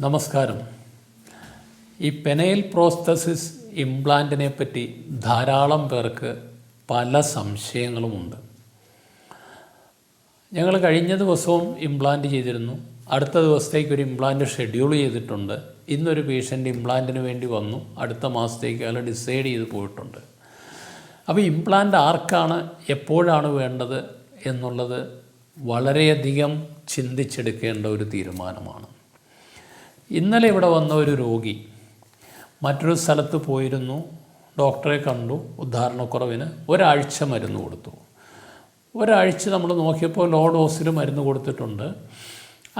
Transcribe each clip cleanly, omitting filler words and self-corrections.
നമസ്കാരം. ഈ penile prosthesis ഇംപ്ലാന്റിനെ പറ്റി ധാരാളം പേർക്ക് പല സംശയങ്ങളുമുണ്ട്. ഞങ്ങൾ കഴിഞ്ഞ ദിവസവും ഇംപ്ലാന്റ് ചെയ്തിരുന്നു. അടുത്ത ദിവസത്തേക്ക് ഒരു ഇംപ്ലാന്റ് ഷെഡ്യൂൾ ചെയ്തിട്ടുണ്ട്. ഇന്നൊരു പേഷ്യൻ്റ് ഇംപ്ലാന്റിന് വേണ്ടി വന്നു. അടുത്ത മാസത്തേക്ക് അയാൾ ഡിസൈഡ് ചെയ്ത് പോയിട്ടുണ്ട്. അപ്പോൾ ഇംപ്ലാന്റ് ആർക്കാണ് എപ്പോഴാണ് വേണ്ടത് എന്നുള്ളത് വളരെയധികം ചിന്തിച്ചെടുക്കേണ്ട ഒരു തീരുമാനമാണ്. ഇന്നലെ ഇവിടെ വന്ന ഒരു രോഗി മറ്റൊരു സ്ഥലത്ത് പോയിരുന്നു, ഡോക്ടറെ കണ്ടു, ഉദ്ധാരണക്കുറവിന് ഒരാഴ്ച മരുന്ന് കൊടുത്തു. ഒരാഴ്ച നമ്മൾ നോക്കിയപ്പോൾ ലോ ഡോസിൽ മരുന്ന് കൊടുത്തിട്ടുണ്ട്.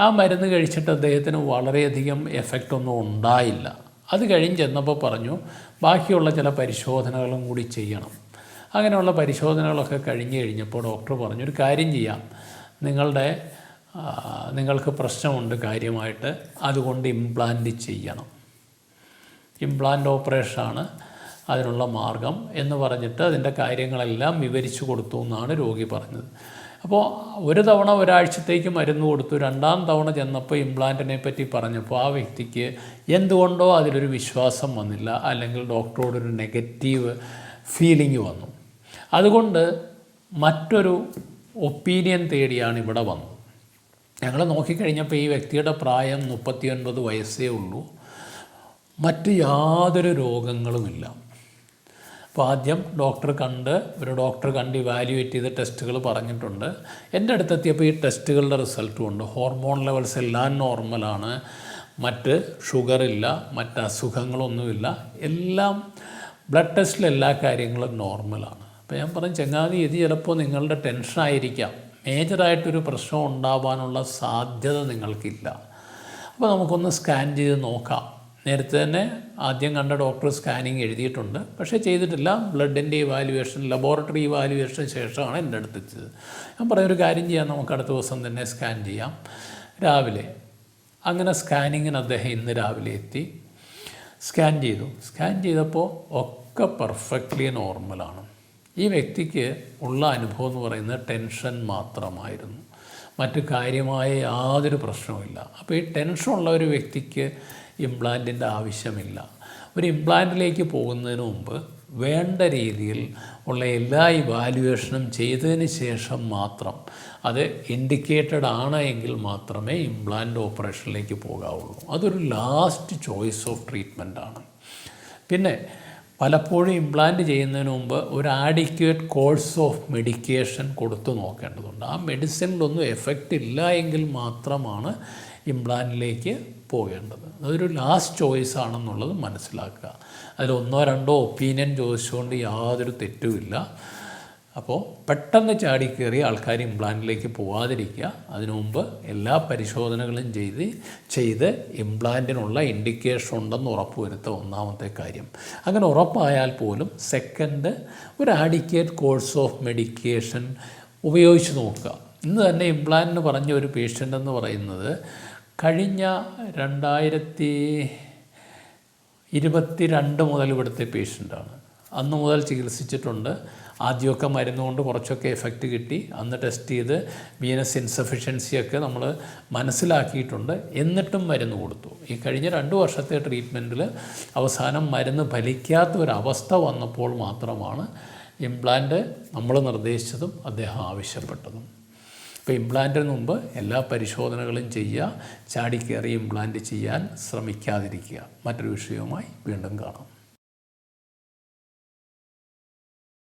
ആ മരുന്ന് കഴിച്ചിട്ട് അദ്ദേഹത്തിന് വളരെയധികം എഫക്റ്റ് ഒന്നും ഉണ്ടായില്ല. അത് കഴിഞ്ഞ് ചെന്നപ്പോൾ പറഞ്ഞു ബാക്കിയുള്ള ചില പരിശോധനകളും കൂടി ചെയ്യണം. അങ്ങനെയുള്ള പരിശോധനകളൊക്കെ കഴിഞ്ഞപ്പോൾ ഡോക്ടർ പറഞ്ഞു ഒരു കാര്യം ചെയ്യാം, നിങ്ങൾക്ക് പ്രശ്നമുണ്ട് കാര്യമായിട്ട്, അതുകൊണ്ട് ഇംപ്ലാന്റ് ചെയ്യണം, ഇംപ്ലാന്റ് ഓപ്പറേഷനാണ് അതിനുള്ള മാർഗം എന്ന് പറഞ്ഞിട്ട് അതിൻ്റെ കാര്യങ്ങളെല്ലാം വിവരിച്ചു കൊടുത്തു എന്നാണ് രോഗി പറഞ്ഞത്. അപ്പോൾ ഒരു തവണ ഒരാഴ്ചത്തേക്ക് മരുന്ന് കൊടുത്തു. രണ്ടാം തവണ ചെന്നപ്പോൾ ഇംപ്ലാന്റിനെ പറ്റി പറഞ്ഞപ്പോൾ ആ വ്യക്തിക്ക് എന്തുകൊണ്ടോ അതിലൊരു വിശ്വാസം വന്നില്ല, അല്ലെങ്കിൽ ഡോക്ടറോടൊരു നെഗറ്റീവ് ഫീലിംഗ് വന്നു. അതുകൊണ്ട് മറ്റൊരു ഒപ്പീനിയൻ തേടിയാണ് ഇവിടെ വന്നത്. ഞങ്ങൾ നോക്കിക്കഴിഞ്ഞപ്പോൾ ഈ വ്യക്തിയുടെ പ്രായം 39 വയസ്സേ ഉള്ളൂ. മറ്റ് യാതൊരു രോഗങ്ങളുമില്ല. അപ്പോൾ ആദ്യം ഡോക്ടർ കണ്ട് ഇവാലുവേറ്റ് ചെയ്ത് ടെസ്റ്റുകൾ പറഞ്ഞിട്ടുണ്ട്. എൻ്റെ അടുത്തെത്തിയപ്പോൾ ഈ ടെസ്റ്റുകളുടെ റിസൾട്ടും ഉണ്ട്. ഹോർമോൺ ലെവൽസ് എല്ലാം നോർമലാണ്, മറ്റ് ഷുഗറില്ല, മറ്റ് അസുഖങ്ങളൊന്നുമില്ല, എല്ലാം ബ്ലഡ് ടെസ്റ്റിൽ എല്ലാ കാര്യങ്ങളും നോർമലാണ്. അപ്പോൾ ഞാൻ പറഞ്ഞു ചങ്ങാതി, ഇത് ചിലപ്പോൾ നിങ്ങളുടെ ടെൻഷനായിരിക്കാം, മേജറായിട്ടൊരു പ്രശ്നം ഉണ്ടാവാനുള്ള സാധ്യത നിങ്ങൾക്കില്ല. അപ്പോൾ നമുക്കൊന്ന് സ്കാൻ ചെയ്ത് നോക്കാം. നേരത്തെ തന്നെ ആദ്യം കണ്ട ഡോക്ടർ സ്കാനിങ് എഴുതിയിട്ടുണ്ട്, പക്ഷേ ചെയ്തിട്ടില്ല. ബ്ലഡിൻ്റെ ഇവാലുവേഷൻ, ലബോറട്ടറി ഇവാലുവേഷൻ ശേഷമാണ് എൻ്റെ അടുത്തെത്തിയത്. ഞാൻ പറഞ്ഞൊരു കാര്യം ചെയ്യാം, നമുക്ക് അടുത്ത ദിവസം തന്നെ സ്കാൻ ചെയ്യാം രാവിലെ. അങ്ങനെ സ്കാനിങ്ങിന് അദ്ദേഹം ഇന്ന് രാവിലെ എത്തി. സ്കാൻ ചെയ്തപ്പോൾ ഒക്കെ പെർഫെക്റ്റ്ലി നോർമലാണ്. ഈ വ്യക്തിക്ക് ഉള്ള അനുഭവം എന്ന് പറയുന്നത് ടെൻഷൻ മാത്രമായിരുന്നു, മറ്റു കാര്യമായ യാതൊരു പ്രശ്നവുമില്ല. അപ്പോൾ ഈ ടെൻഷനുള്ള ഒരു വ്യക്തിക്ക് ഇംപ്ലാന്റിൻ്റെ ആവശ്യമില്ല. ഒരു ഇംപ്ലാന്റിലേക്ക് പോകുന്നതിന് മുമ്പ് വേണ്ട രീതിയിൽ ഉള്ള എല്ലാ ഇവാലുവേഷനും ചെയ്തതിന് ശേഷം മാത്രം, അത് ഇൻഡിക്കേറ്റഡ് ആണ് എങ്കിൽ മാത്രമേ ഇംപ്ലാന്റ് ഓപ്പറേഷനിലേക്ക് പോകാവുള്ളൂ. അതൊരു ലാസ്റ്റ് ചോയ്സ് ഓഫ് ട്രീറ്റ്മെൻറ്റാണ്. പിന്നെ പലപ്പോഴും ഇംപ്ലാന്റ് ചെയ്യുന്നതിന് മുമ്പ് ഒരു ആഡിക്വേറ്റ് കോഴ്സ് ഓഫ് മെഡിക്കേഷൻ കൊടുത്തു നോക്കേണ്ടതുണ്ട്. ആ മെഡിസിനിലൊന്നും എഫക്റ്റ് ഇല്ല എങ്കിൽ മാത്രമാണ് ഇംപ്ലാന്റിലേക്ക് പോകേണ്ടത്. അതൊരു ലാസ്റ്റ് ചോയ്സ് ആണെന്നുള്ളത് മനസ്സിലാക്കുക. അതിൽ 1-2 ഒപ്പീനിയൻ ചോദിച്ചുകൊണ്ട് യാതൊരു തെറ്റുമില്ല. അപ്പോൾ പെട്ടെന്ന് ചാടിക്കയറി ആൾക്കാർ ഇംപ്ലാന്റിലേക്ക് പോകാതിരിക്കുക. അതിനു മുമ്പ് എല്ലാ പരിശോധനകളും ചെയ്ത് ഇംപ്ലാന്റിനുള്ള ഇൻഡിക്കേഷൻ ഉണ്ടെന്ന് ഉറപ്പുവരുത്തുക ഒന്നാമത്തെ കാര്യം. അങ്ങനെ ഉറപ്പായാൽ പോലും സെക്കൻഡ്, ഒരു ആഡിക്വേറ്റ് കോഴ്സ് ഓഫ് മെഡിക്കേഷൻ ഉപയോഗിച്ച് നോക്കുക. ഇന്ന് തന്നെ ഇംപ്ലാന്റിന് പറഞ്ഞ ഒരു പേഷ്യൻ്റ് എന്ന് പറയുന്നത് കഴിഞ്ഞ 2022 മുതൽ ഇവിടുത്തെ പേഷ്യൻ്റാണ്. അന്ന് മുതൽ ചികിത്സിച്ചിട്ടുണ്ട്. ആദ്യമൊക്കെ മരുന്നുകൊണ്ട് കുറച്ചൊക്കെ എഫക്റ്റ് കിട്ടി. അന്ന് ടെസ്റ്റ് ചെയ്ത് വീനസ് ഇൻസഫിഷ്യൻസിയൊക്കെ നമ്മൾ മനസ്സിലാക്കിയിട്ടുണ്ട്. എന്നിട്ടും മരുന്ന് കൊടുത്തു. ഈ കഴിഞ്ഞ 2 വർഷത്തെ ട്രീറ്റ്മെൻറ്റിൽ അവസാനം മരുന്ന് ഫലിക്കാത്ത ഒരവസ്ഥ വന്നപ്പോൾ മാത്രമാണ് ഇംപ്ലാന്റ് നമ്മൾ നിർദ്ദേശിച്ചതും അദ്ദേഹം ആവശ്യപ്പെട്ടതും. അപ്പോൾ ഇംപ്ലാന്റിന് മുമ്പ് എല്ലാ പരിശോധനകളും ചെയ്യുക. ചാടിക്കയറി ഇംപ്ലാന്റ് ചെയ്യാൻ ശ്രമിക്കാതിരിക്കുക. മറ്റൊരു വിഷയവുമായി വീണ്ടും കാണാം.